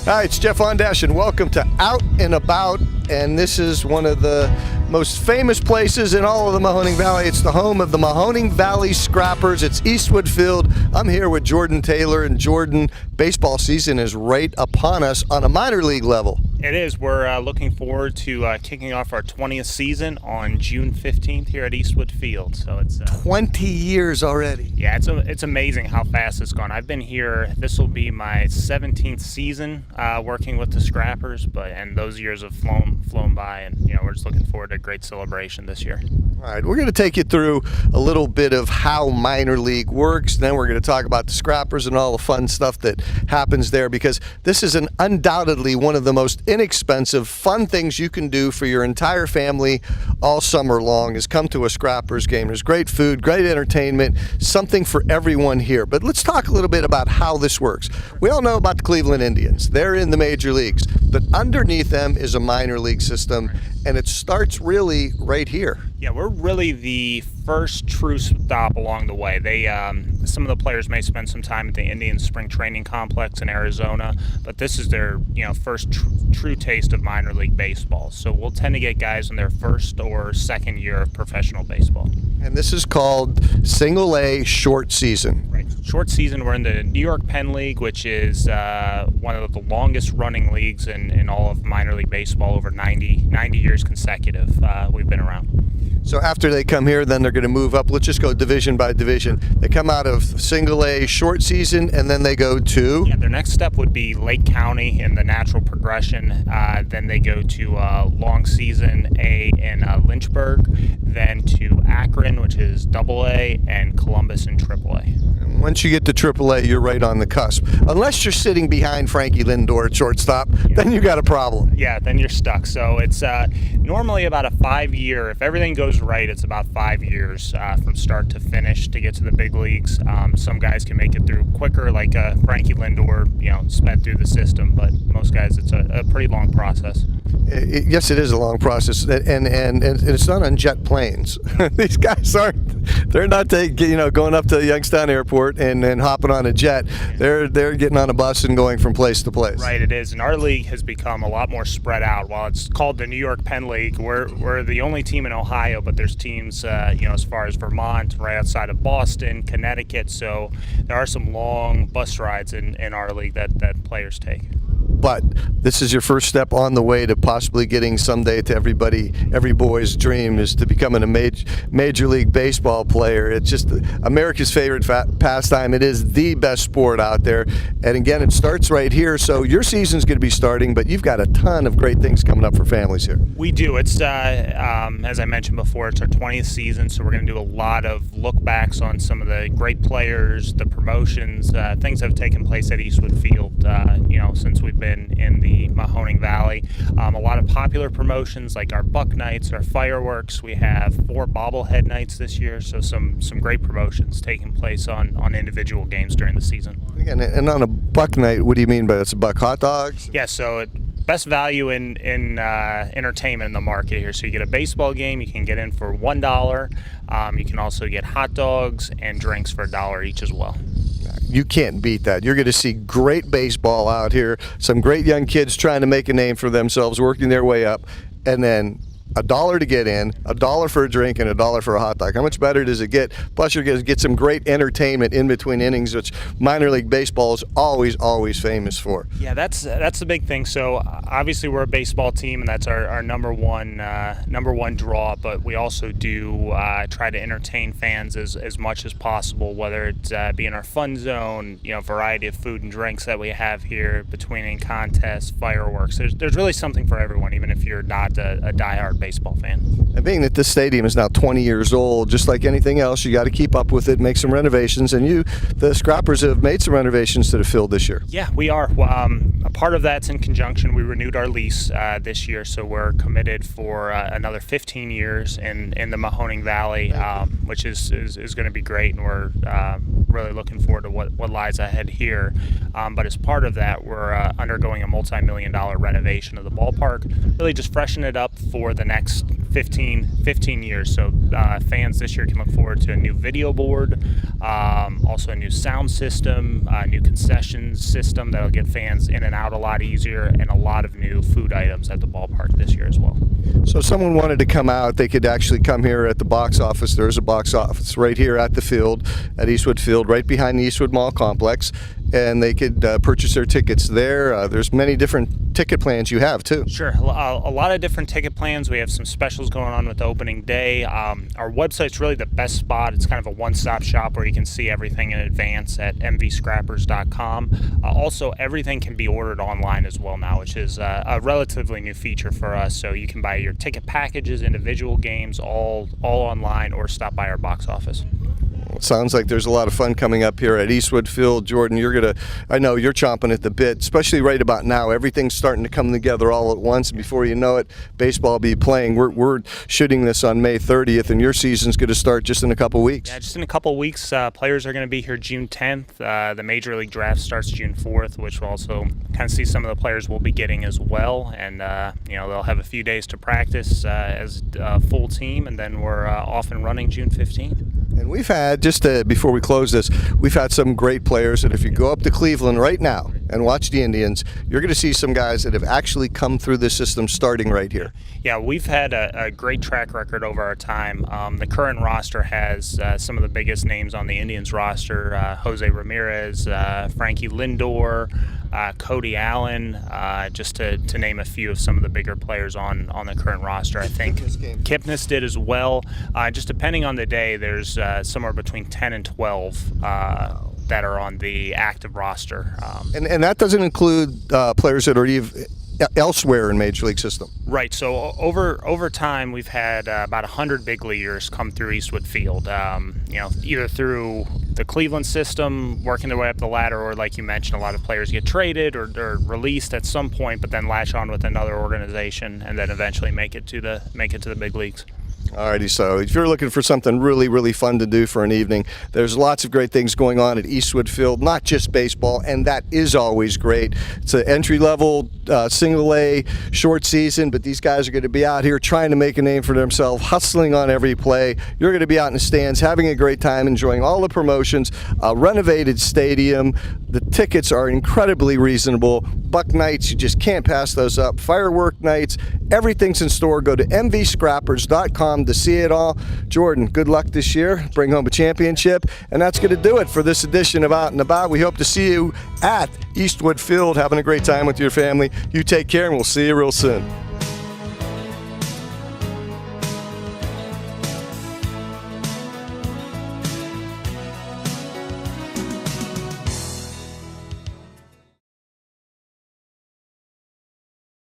Hi, it's Jeff Ondash, and welcome to Out and About. And this is one of the most famous places in all of the Mahoning Valley. It's the home of the Mahoning Valley Scrappers. It's Eastwood Field. I'm here with Jordan Taylor, and Jordan, baseball season is right upon us on a minor league level. It is. We're looking forward to kicking off our 20th season on June 15th here at Eastwood Field. So it's 20 years already. Yeah, it's amazing how fast it's gone. I've been here. This will be my 17th season working with the Scrappers, and those years have flown by, and we're just looking forward to a great celebration this year. All right, we're going to take you through a little bit of how minor league works. Then we're going to talk about the Scrappers and all the fun stuff that happens there, because this is undoubtedly one of the most inexpensive, fun things you can do for your entire family all summer long is come to a Scrappers game. There's great food, great entertainment, something for everyone here. But let's talk a little bit about how this works. We all know about the Cleveland Indians. They're in the major leagues, but underneath them is a minor league system, and it starts really right here. Yeah, we're really the first true stop along the way. Some of the players may spend some time at the Indians spring training complex in Arizona, but this is their first true taste of minor league baseball. So we'll tend to get guys in their first or second year of professional baseball. And this is called Single A short season. Right. Short season, we're in the New York Penn League, which is one of the longest running leagues in all of minor league baseball, over 90 years consecutive we've been around. So after they come here, then they're going to move up. Let's just go division by division. They come out of Single A short season, and then they go to? Yeah, their next step would be Lake County in the natural progression. Then they go to long season A in Lynchburg, then to Akron, which is Double A, and Columbus in Triple A. And once you get to Triple A, you're right on the cusp. Unless you're sitting behind Frankie Lindor at shortstop, then you got a problem. Yeah, then you're stuck. So it's normally about a 5-year, if everything goes right, it's about 5 years from start to finish to get to the big leagues. Some guys can make it through quicker, like Frankie Lindor, sped through the system, but most guys, it's a pretty long process. Yes, it is a long process, and it's not on jet planes. These guys they're not going up to Youngstown Airport and hopping on a jet. They're getting on a bus and going from place to place. Right, it is. And our league has become a lot more spread out. While it's called the New York Penn League, we're the only team in Ohio, but there's teams as far as Vermont, right outside of Boston, Connecticut. So there are some long bus rides in our league that players take. But this is your first step on the way to possibly getting someday to every boy's dream is to becoming a major league baseball player. It's just America's favorite pastime. It is the best sport out there. And again, it starts right here. So your season's going to be starting, but you've got a ton of great things coming up for families here. We do. It's, as I mentioned before, it's our 20th season. So we're going to do a lot of look backs on some of the great players, the promotions, things that have taken place at Eastwood Field, since we've been in the Mahoning Valley. A lot of popular promotions like our Buck Nights, our fireworks. We have 4 bobblehead nights this year, so some great promotions taking place on individual games during the season. Again, and on a Buck Night, what do you mean by that's a buck hot dogs? Yeah, so best value in entertainment in the market here. So you get a baseball game, you can get in for $1. You can also get hot dogs and drinks for $1 each as well. You can't beat that. You're going to see great baseball out here, some great young kids trying to make a name for themselves, working their way up, and then $1 to get in, $1 for a drink, and $1 for a hot dog. How much better does it get? Plus, you're going to get some great entertainment in between innings, which minor league baseball is always famous for. Yeah, that's the big thing. So obviously, we're a baseball team, and that's our number one draw. But we also do try to entertain fans as much as possible, whether it's be in our fun zone, variety of food and drinks that we have here, between contests, fireworks. There's really something for everyone, even if you're not a diehard baseball fan. And being that this stadium is now 20 years old, just like anything else, you got to keep up with it, make some renovations, and the Scrappers have made some renovations to the field this year. Yeah, we are. A part of that's in conjunction. We renewed our lease this year, so we're committed for another 15 years in the Mahoning Valley, which is going to be great, and we're really looking forward to what lies ahead here. But as part of that, we're undergoing a multi-million-dollar renovation of the ballpark, really just freshen it up for the next 15 years. So fans this year can look forward to a new video board, also a new sound system, a new concessions system that'll get fans in and out a lot easier, and a lot of new food items at the ballpark this year as well. So if someone wanted to come out, they could actually come here at the box office. There's a box office right here at the field, at Eastwood Field, right behind the Eastwood Mall complex, and they could purchase their tickets there. There's many different ticket plans you have too. Sure, a lot of different ticket plans. We have some specials going on with the opening day. Our website's really the best spot. It's kind of a one-stop shop where you can see everything in advance at mvscrappers.com. Also, everything can be ordered online as well now, which is a relatively new feature for us. So you can buy your ticket packages, individual games, all online, or stop by our box office. It sounds like there's a lot of fun coming up here at Eastwood Field. Jordan, I know you're chomping at the bit, especially right about now. Everything's starting to come together all at once, and before you know it, baseball will be playing. We're shooting this on May 30th, and your season's going to start just in a couple weeks. Yeah, just in a couple weeks. Players are going to be here June 10th. The Major League Draft starts June 4th, which will also kind of see some of the players we'll be getting as well. And they'll have a few days to practice as a full team, and then we're off and running June 15th. And we've had, before we close this, we've had some great players, and if you go up to Cleveland right now and watch the Indians, you're going to see some guys that have actually come through the system starting right here. Yeah, we've had a great track record over our time. The current roster has some of the biggest names on the Indians roster: Jose Ramirez, Frankie Lindor, Cody Allen, just to name a few of some of the bigger players on the current roster. I think Kipnis did as well. Just depending on the day, there's somewhere between 10 and 12 that are on the active roster. And that doesn't include players that are elsewhere in Major League system. Right. So over time, we've had about 100 big leaguers come through Eastwood Field. Either through the Cleveland system, working their way up the ladder, or like you mentioned, a lot of players get traded or released at some point, but then latch on with another organization and then eventually make it to the big leagues. Alrighty, so if you're looking for something really, really fun to do for an evening, there's lots of great things going on at Eastwood Field, not just baseball, and that is always great. It's an entry-level, single-A, short season, but these guys are going to be out here trying to make a name for themselves, hustling on every play. You're going to be out in the stands, having a great time, enjoying all the promotions, a renovated stadium. The tickets are incredibly reasonable. Buck nights, you just can't pass those up. Firework nights, everything's in store. Go to mvscrappers.com to see it all. Jordan, good luck this year. Bring home a championship. And that's going to do it for this edition of Out and About. We hope to see you at Eastwood Field, having a great time with your family. You take care, and we'll see you real soon.